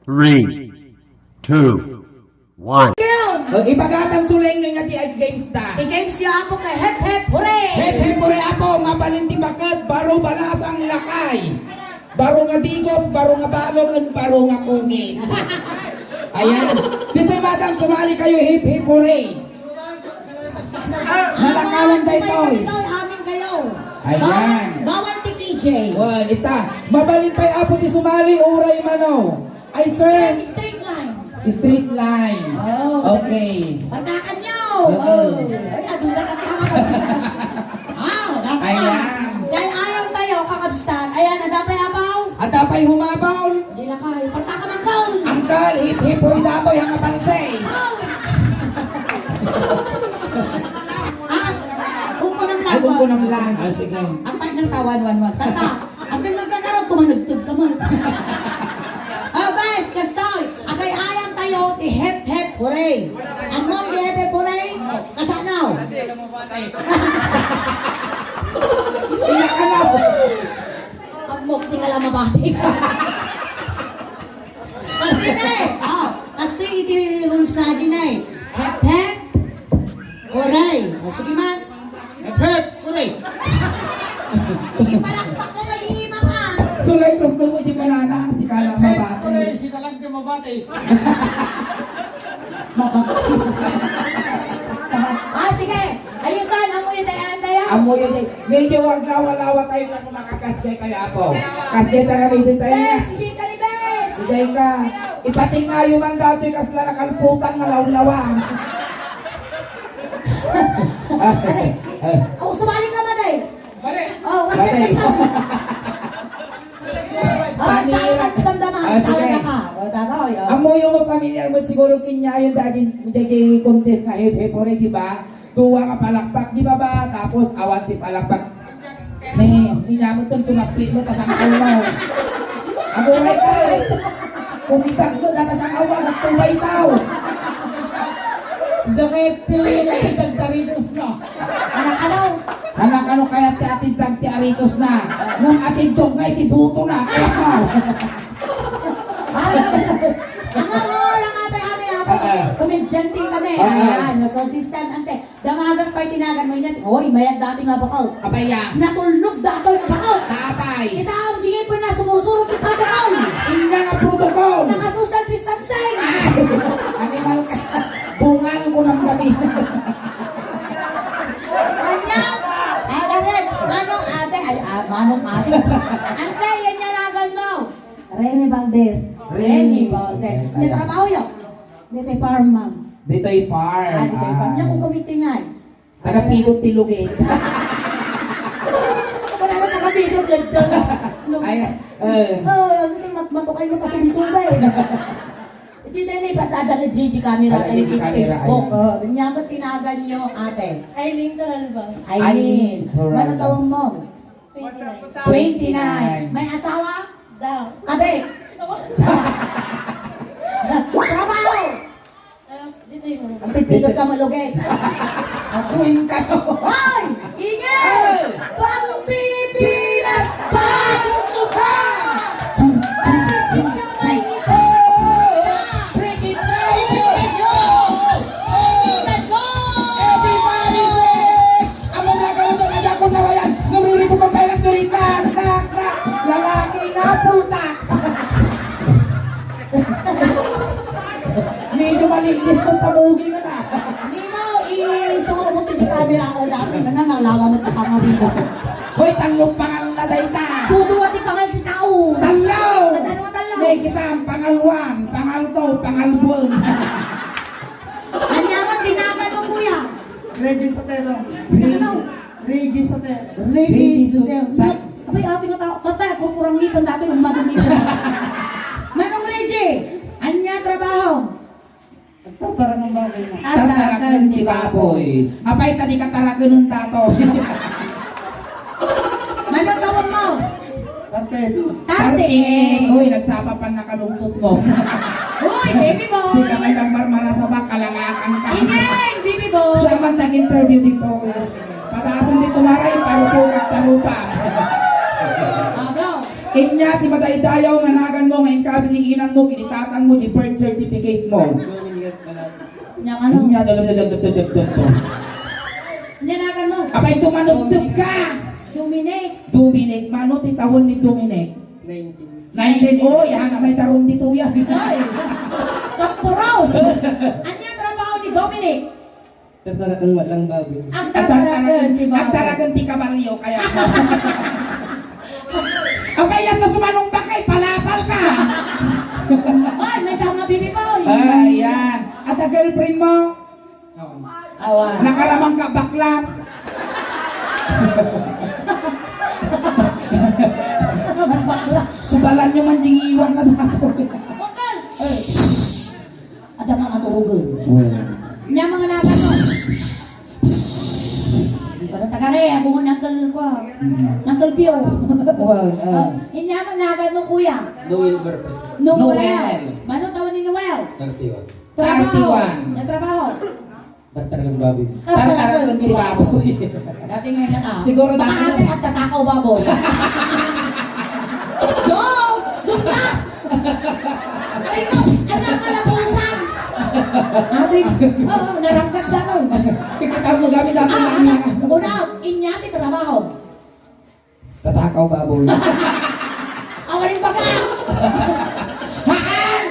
3, 2, 1. Ibagatang suleng nga ti games ta. I-games siya apo kay hep hep hooray! Hep hep hooray apo, mabalinti bakad, baro balas ang lakay. Baro nga digos, baro nga balong, at baro nga kungit. Ayan. Dito madam, sumali kayo hep hep hooray. Nalakalan tayo ito. Amin kayo. Ayan. Bawal ti PJ. Well, ita. Mabalintay apo ti sumali, uray mano. Ay sir. Straight line. Street line. Oh. Okay. Pagdakan nyo. Oo. Ay, adulat at dapat. Ayan. Dahil ayaw tayo kakabsat. Ayan, adapay abaw. At apay humabaw. Hindi na kayo. Pagdaka man kaon. Angkal, hip-hip, huri datoy, hanga palsay. Kung ko ng Ay, kung ko ng laban. lang. Sige. Ang part ng tawan, wan. Tata, ang nagkakaroon, tumanagtag ka man. Bes, kastoy, agay ayam tayo, ti hep hep hooray. Ang mong di hep hep hooray, kasanaw. Pinakalaw. Ang moksing alam mabati ka. Kasi na kasi iti rules na din eh. Hep hep hooray. Sige man. Hep, hep, hooray! Palakpak ko mahihima ka. Sulay tos mo mo di banana si kala mabati. Hitalag ka mabati. Mabati. Sige. Ayusan, amoy daya. Amo yun eh. Medyo wag lawa-lawa tayo na kung makakasday kayo apo. Kasday tayo tayo na. Bes, hindi ka ni Bes. Sige ka. Ipating nga yung man dato'y kasla nakalputan nga law-lawang. Oh, sumali ka man eh. Bale! Oh, wala Bagay. ka. Saan ka damdaman? Sige. Saan ka? O, datoy. Amo yung familiar mo siguro kinya yung daging contest na hip-hip hooray, di ba? Tuwa ka palakpak, di ba ba? Tapos awan ti palakpak. Hindi niya mo itong sumaplit mo, tas ang mo. Aguray ka. Kumitak mo, datas ang awa, nagtuway tao. Diyan kayo piliin na itagtaritos na. Anak ano kaya ti atid tag ti aritos na. Nung atid dog nga iti buto na. Kaya ka. Lang ate amin ako. Kumidyante kami. Ayan, so distant ante. Damagan pa'y tinagan mo yun. Hoy, mayad dati nga bakaw. Abaya. Natulnog datoy nga bakaw. Tapay. Kita ang jingin po na sumusurot yung pagkakaw. Inga nga protocol. Naka-social distancing. Animal ka. Bungal ko ng gabi. Kanyang. Manong ate. Ante, yan niya lagan mo. Rene Valdez. Rene Valdez. Hindi trabaho yun. Dito ay farm, ma'am. Dito ay farm. Dito ay farm. Yan kung kumitingan. Taga-pilot tilugin. Wala na taga-video ganito. Ay, Matukay mo kasi ni Suba eh. Hindi na yung patada ng GG camera Ay, kayo GG yung camera, Facebook. Ganyan ba tinagan nyo, ate? Aileen Toralba. Aileen. Toralba. Ano tawag mo? 29. 29. May asawa? Daw. Kabit. Trabaho. Dito yung mga. Ang pipilot ka malugay. Akuin ka no. Hoy! Ingay! Bagong Pilipinas! Bagong mukha! Isip nyo may isa! Pretty Let's go! Everybody say! Amo na ka na ada ko na wayan. Numiri ko pa lang diri nak. Lalaki nga pulta. Medyo malinis ng tamugi ka na. Nino, isuro mo tayo camera ka dati. Nanalawa mo ta kamabida ko. Hoy, tanlong pangalan na dayta. Tuduwa ti pangal si tao. Talaw! Kasano mo talaw? May kita ang pangalwan, pangalto, pangalbon. Anyaman tinagan mo kuya. Reggie Sotelo. Ano? Reggie Sotelo. Ladies, Sa- Abay, ating tao. Tatay, kung kurang nipon dati, umadong nipon. Manong Reggie, anya trabaho? Tara ng bagay na. Tatarakan ni baboy. Apay tadi katarakan ng tato. Manong tawag mo? Tarte. Tate. Hoy, nagsapa pa nakalungtot mo. Hoy, baby boy. Si kamay ng marmara sa bak, kalangakan ka. Ingay, baby boy. Siya man tag-interview dito. Pataasan dito maray, para sukat tarupa. Go. Inya, ti madaydayaw nga nagan mo, ngayon kabiling inang mo, kinitatang mo, di birth certificate mo. Yang ano? Inya, Nanagan mo. Apay tumanubtub ka! Dominic, mano ti tawon ni Dominic? 19. Oh, yan, may taron dito yan. Ay! Kapuros! Anya trabaho ni Dominic? Tatarakan walang baboy. Ang tataragan, di ba? Ang taragan ti kabalyo, kaya mo. Apay yan na sumanong bakay, palapal ka! Ay, may sama bibi ko. Ayan. At ang girlfriend mo, Awan. nakaramang ka bakla. Subalan nyo man ding iwan na dato. Bakal! Ada mga turugan. Nya mga nagan mo. Para tagare, ako ng uncle ko. Uncle Pio. Inya mga nagan mo, kuya. Noel Burpes. Noel. Mano tawon ni Noel? 31. Trabaho. 31. Nagtrabaho. Tatarakan baboy. Tartaragon ti baboy. Dati ngayon na. Siguro Baka dati- ate at tatakaw baboy. Joke! Joke na! Aray ko! Anak kalabusan! Ate, narangkas na ko. Kikitaw mo gamit natin Ah, ang anak, mga. una, inyati trabaho. Tatakaw baboy. Awarin baga! Haan!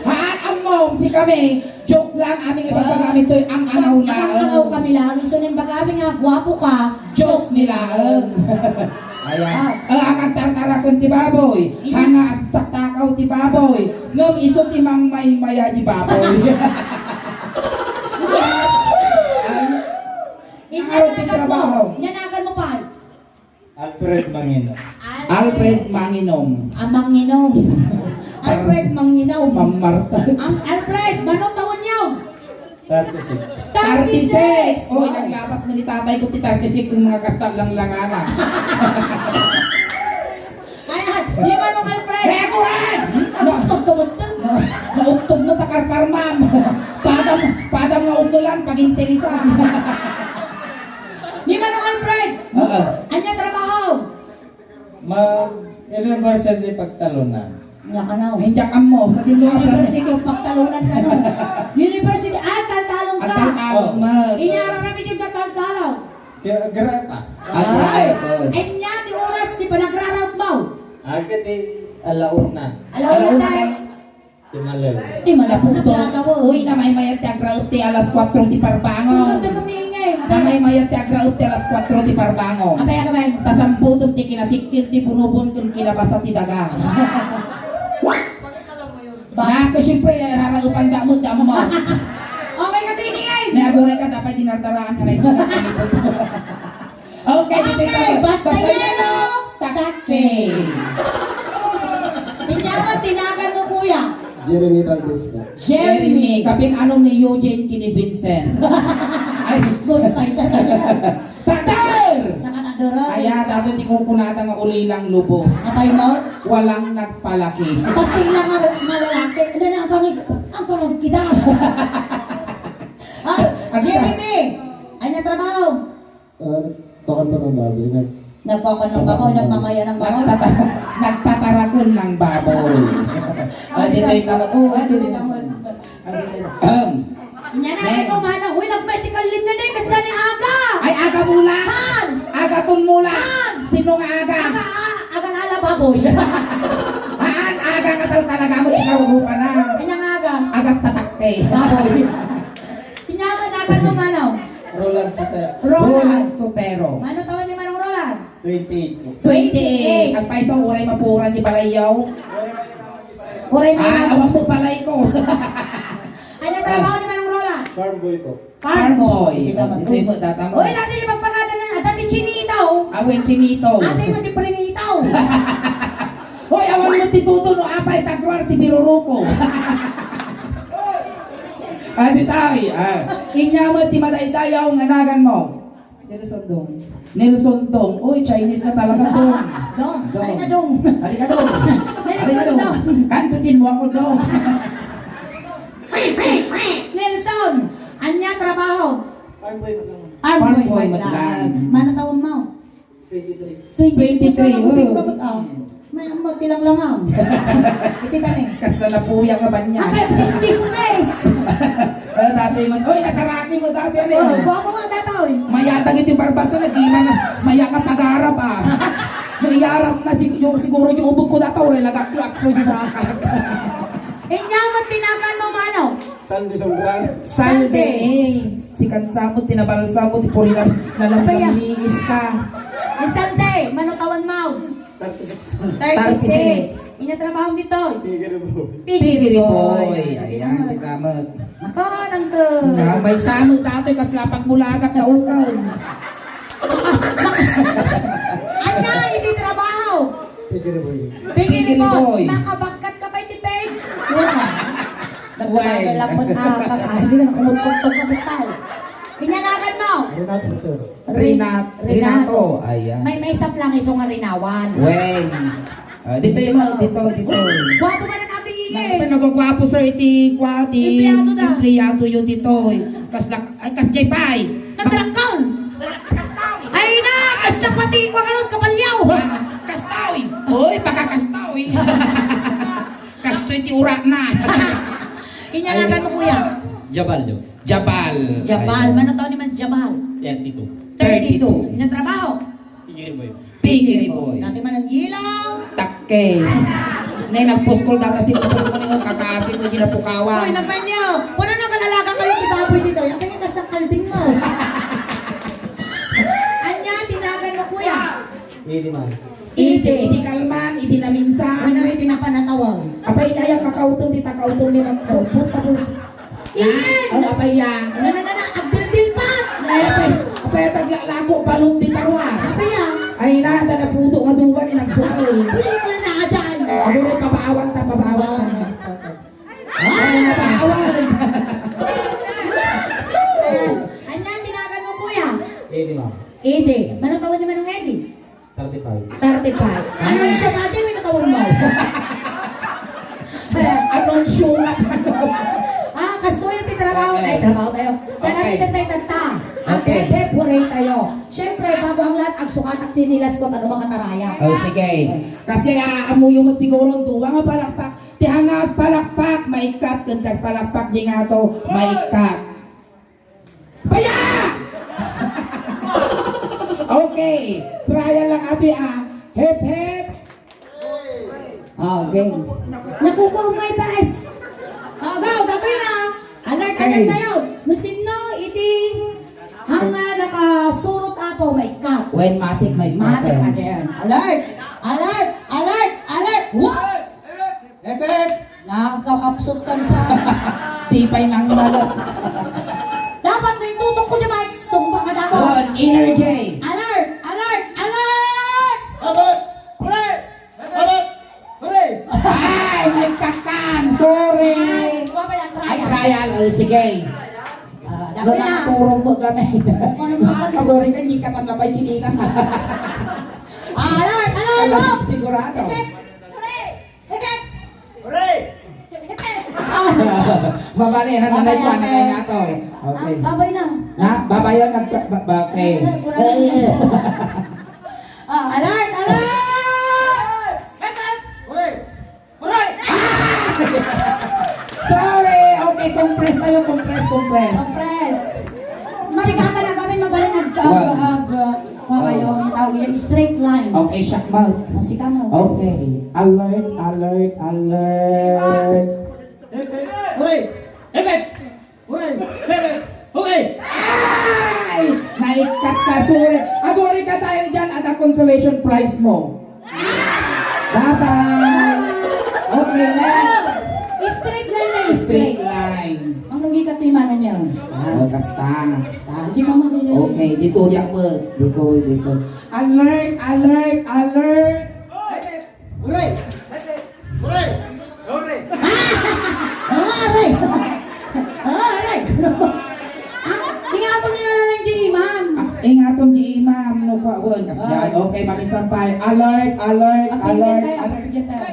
Haan ang mom, si kami. Joke lang, aming ipapagamit to ang anaw na. Ang kami lang. Gusto niyang bagabi nga, gwapo ka. Joke nila. Ayan. Ang tartarakon ti baboy. Hanga ang tatakaw ti baboy. Ngam iso ti mang may maya ti baboy. Ang araw ti trabaho. Yanagan mo pa. Alfred Mangino. Alfred Manginom. Amang Nginom. Alfred Manginom. Ma'am Marta. Ang Alfred, manong tawon niyo? 36. 36! Oy, naglabas mo ni tatay ko ti 36 yung mga kastal lang langana. Ayan, di manong Alfred. Kaya ko rin! Naustog ka mo ito. Nautog mo takarkar ma'am. Padam nga utulan pag interesan. Di manong Alfred. Oo. Anya trabaho? University pagtalunan. Nakanaw. Hinjak ang mo sa tinlo University of Pagtalunan ka no. University, taltalong At ka. ang along mag. Inyara na bigyan ka taltalong. Kaya grapa. Ay, Ay niya, di oras, di pa nagrarout mo. Agad alaon na. Alaw na tayo. Timalaw. Di malapunto na ka mo. Uy, na may mayat ti agraut ti alas 4 ti parbangon. Ang ganda kumingay. Na may mayat ti agraut ti alas 4 ti parbangon. Abay, abay. Tasamputong ti kinasikil ti bunubon kung kinabasa ti daga. Na, kasi siyempre, raraupan damo mo. Okay ka tiningay. May aguray ka, dapat dinardaraan ka na isa. Okay, dito Okay, basta yelo. Takake. Pinyaman, tinagan mo kuya. Jeremy Valdez po. Jeremy, kapin ano ni Eugene kini Vincent. Ay, Gustay talaga. Tatar! Nakanadoro. Kaya dapat di ko kunata nga ulilang lubos. Abay mo. Walang nagpalaki. Kasing lang na lalaki. Ano na ang kanog kita. Jeremy, ay na trabaho. Tokan pa ng baboy. Nagpapon ng babaw, nagmamaya ng babaw. Nagtatarakon ng baboy. Dito yung tama. Dito tamad. Inyanay ko man, uy, nag-medical leave na din, kasi na ni Aga. Ay, aga mula! Han! Aga tong mula! Han! Sino nga aga? Aga na ala baboy. Haan, aga ka talaga mo, ikaw rupa na. Kanyang aga. Aga tatakte. Baboy. Inyaman nagan mo manaw. Roland Soter. Roland Roland. Sotero. Ano tawag ni Manong Roland? 28 po. 28. Ang paiso, uray mapuran di balayaw. Uray may Awang po balay ko. Ano trabaho ni Manong Roland? Farm boy po. Farm boy. Ito yung data mo. Uy, natin yung magpagada na dati chinitaw. Awin chinito. Ate mo di prinitaw. Hoy, awan mo tituto no apay tagruar ti biruruko. Adi tayo. Inya mo ti madaydayaw nga nagan mo. Nelson Dong. Uy, Chinese na talaga Dong. Dong. Halika dong. Halika Dong. Halika Nelson Dong. Dong. Kantutin mo ako Dong. Nelson. Anya trabaho? Farm boy po. Arm Farm boy boy maglag. maglag. Mana taon mo? 23. 23, Gusto mo oh. kabot, yung magtilang langam. Iti ka rin. Kas na napuya ka ba niya? Akay, chismis! Dati mo, oy, nakaraki mo dati ano Oh, yun. guwapo mga tataw eh. Mayatang iti barbas na lagi man, maya ka pag-arap ah. Nung iarap na siguro yung ubog ko dataw, lagak-lak mo yung sa akak. Inyamot tinakan mo mano. Sandy Sombran. Salde eh. Si kansamot, tinabalsamot, ipurilan, Apaya. nalamang liis ka. Isalde, manutawan mo. 36. 36. Inatrabaho dito. Tigil mo. Pigiri boy. Ayan, tikamot. Nako, nang to. Na, may samot dati, kas lapag mulagak na ukaw. Anya, hindi trabaho. Tigil mo. Bigyan Bigyan mo, boy. makabangkat ka pa iti page. Why? Nagpapalapot kasi na kumutugtog na bital. Inyanagan mo. Renato ito. Renato. Ayan. May isap lang isong nga rinawan. Wen. Dito yun mo, dito. Guwapo man ang ating ingay. Nagwagwapo sir, iti kwati. Empleyado na. Empleyado yun dito. Kas Jepay. Nagdarangkaw. Ay na, kas na pati kwa karon kapalyaw. Kastawi. Uy, baka kastawi. Kastoy ti urak na. Inyanagan mo kuya. Jabal yun. Jabal. Jabal, man taon ni man Jabal. 32. 32. Nagtrabaho. Tigil mo. Pigiri boy. Dati man ang ilaw. Takke. Nay nagposkol data si Puto ko ninyo kakasi ko ginapukawan. Uy, napan niyo. Puno na kalalaga kayo di baboy dito. Yung kanya kas ng kalding mo. Anya, tinagan mo kuya. Hindi man. Iti kalman, iti na minsan. Ano iti na panatawag? Apay kaya kakautong di takautong ni magpuput tapos. Iyan! Ang apay ya. Ano na, agdil-dil pa! Apay taglalago balong di tarwa. Apa yan? Ay na, na puto nga duwan ni nagpukaw. Bulikol na ka dyan! Ako rin papaawan ta. Ay, napaawan. Ayan. Anyan, tinagan mo kuya. Hindi man. Ede. Manatawag naman ng Ede. 35. 35. Anong siya mati, may natawag mo? Anong show na Kasto yung titrabaho. Okay. Ay, trabaho tayo. Kaya Okay. natin tayo tagta. Ang Okay. pepure tayo. Siyempre, bago ang lahat, ang sukat at sinilas ko, ano ba kataraya? Oh, sige. Kasi aamuyong siguro duwa nga palakpak. Tihangat palakpak, maikat. Kendag palakpak, di nga to, maikat. Paya! Okay. Trial lang ate Hep, hep. Okay. Nakukuha may paes. Go, gagawin na. Alert tayo. Musino, iti. Hanga nakasurot apo, may cut. When matik, may Mate ka matik. dyan. Alert! What? Hep. Nakakapsot ka sa... Tipay ng malot. Dapat na itutok ko dyan, Mike. Sumba ka na, boss. One, energy. Alert! Ay, may kakan. Sorry. Kuha pa lang, Ay, trial. trial. Sige. Dapat Doon na. nakaturong mo kami. Ano ba? Pag-uri ka, hindi ka pa napay chinilas. Alert! Alam, Look! sigurado. Babali, nanay ko, nanay nga to. Okay. Babay na. Na, babayo, okay. Alert! Sorry! Okay, compress tayo, compress. Compress. Marigata na kami mabalik yung tawag yung straight line. Okay, shock mouth. Masika mo. Okay. Alert. Ay! Naikat ka, sorry. Agori ka tayo dyan at ang consolation prize mo. Bye-bye! Okay, next. Straight line na Straight straight. line. Ang nagikat ni Mana niya. Oh, kasta. Di ka mo din. Okay, dito diyak mo. Dito. Alert. Aray! Ingatong niyo na lang di imam. Ingatom di imam no kwa won kasi okay mami sampay. Alert. Pagbigyan tayo.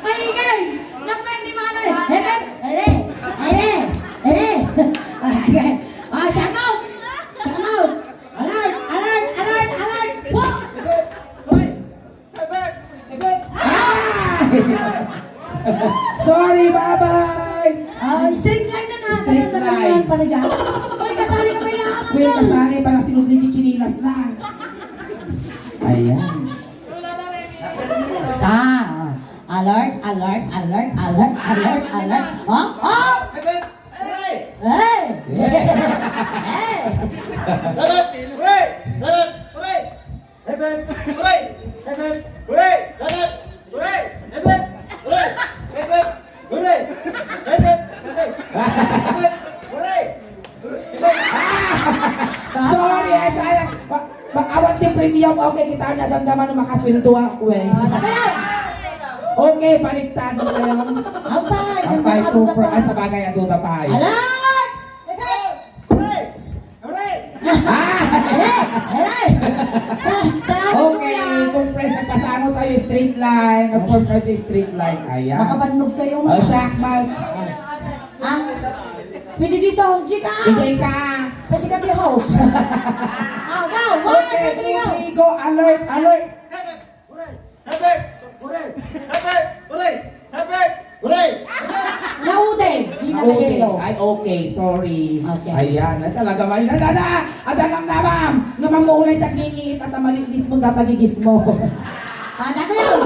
Ay, ingay! Nakpay ni Sorry, bye-bye! Straight line na natin. Straight Ang line. dalaman paliga. Uy, kasali ka may laang Kuya, kasali para sinubli yung chinilas na. Ayan. Basta. Alert, alert, alert, alert, alert, alert. Oh, oh! Hey! Hey! Sorry, sayang. Awan din premium. Okay, kita na damdaman ng makasweldo ako eh. Tagay! Okay, baliktad ko kayo. Ampay! Ang pay ko for ay sa bagay at uta pa. Alert! Tagay! Hey! Salamat Okay, kuya! compress ang pasano tayo straight line. Nag-form kayo yung straight line. Ayan. Makabannog kayo Oh, mga. Shaq, mag. Ah, pwede dito, Jika! Bigay ka. Kasi ka di host. Go! One, Okay, two, three, go! 2, 3, go. Alert, alert. Naudin! Di na Okay. kayelo. Ay, okay. Sorry. Okay. Ayan. Ay, talaga ba? Adanang namam. Nga mamulay tagningiit at amalilis mo tatagigis mo. Ano yun?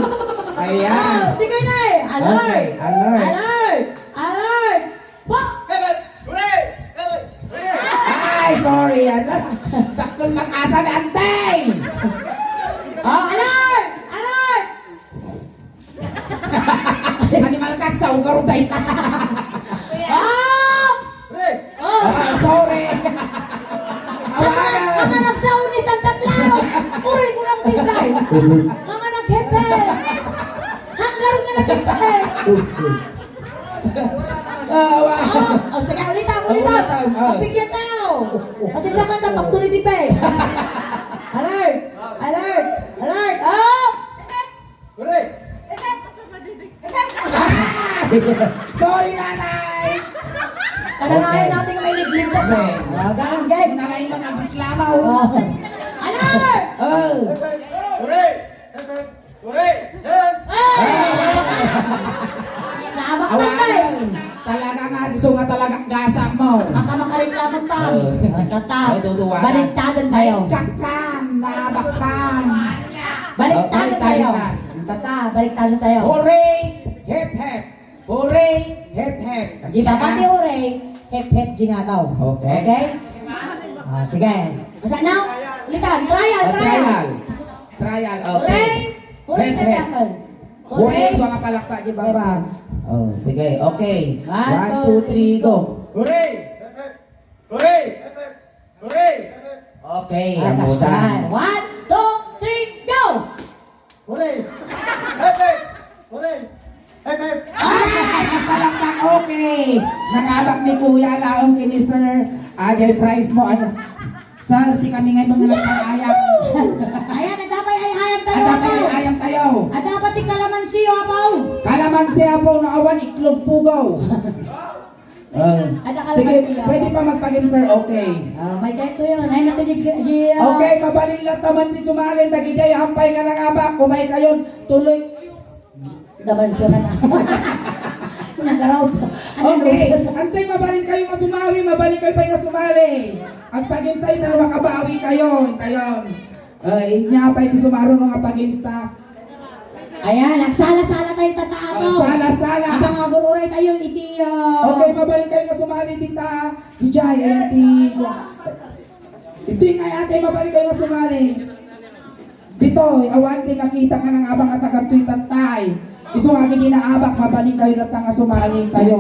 Ayan. Di kayo na eh! Alert! Okay, alert. Alert! Alert! Pop! Ay, sorry. Dakol mag-asa na antay. Oh, alert! Alert! Animal kak sa ugaro dayta. Oh! Oh! Sorry. Mga nagsaon ni Santa Claus! Uray mo ng biglay! Mga naghepe! Hanggang niya naghepe! Oh, sige, ulitan! Ulitan, oh. Pagpigyan tayo! Kasi siya man na pagtuloy di pe! Alert! Alert! Alert! Oh! Sorry, nanay. Tananayan natin may liglig kasi. Ganun, gang! Nanay mga reklamaw. Oh. Alert! Oh. Naamak na guys! Talaga nga, so nga talaga gasak mo. Baka makareklaman tayo. Tata, Ay, tutuwa ka. baliktadan tayo. Kakan, nabakan. Baliktadan Oh, tayo. baliktadan. Tata, baliktadan tayo. Hooray! Hep hep! Hooray! Hep hep! Di ba pati hooray, hep-hep jingataw. Okay. Okay? Sige. Basta now, ulitan, trial, Oh, trial. trial. Trial, okay. Hooray! Hooray Hep, na hep. dapat. Hooray! Mga palakpak di baba. Oh, sige. Okay. 1, 2, 3, go. Okay. Kasuhan. Amudan. 1, 2, 3, go! Ay, palakpak, okay. Nakabak ni Kuya Laong kini Sir. Agay price mo. Ano? Sir, si kami ngay mga nagpang-ayak. Ayan, nadapay ay hayang tayo, Ada apaw. pa ayam tayo. At dapat di kalamansi, apaw. Kalamansi po na awan iklog pugaw. Ada Sige, kalamansi, apaw. pwede pa magpagin sir, okay. May tekto yun. Ay, nato Okay, mabalin lang taman di sumalin. Tagijay, hampay ka na nga ba? Kumay kayon, tuloy. Daman siya na. Nagaraw to. Okay, antay mabalin kayo nga bumawi, mabalik kayo pa nga sumali. Ang pagintay, dalawa kabawi kayo. Hintayon. Inya pa yung sumaro mga pag-insta. Ayan, nagsala-sala tayo tataapaw. Sala-sala. Abang mga gururay tayo, iti... Okay, mabalik kayo nga sumali dita. Dijay, ayan ti... Ito nga ate, mabalik kayo nga sumali. Dito, awan din nakita ka ng abang at agad to'y tatay. Iso nga ginaabak, mabalik kayo na nga sumali tayo.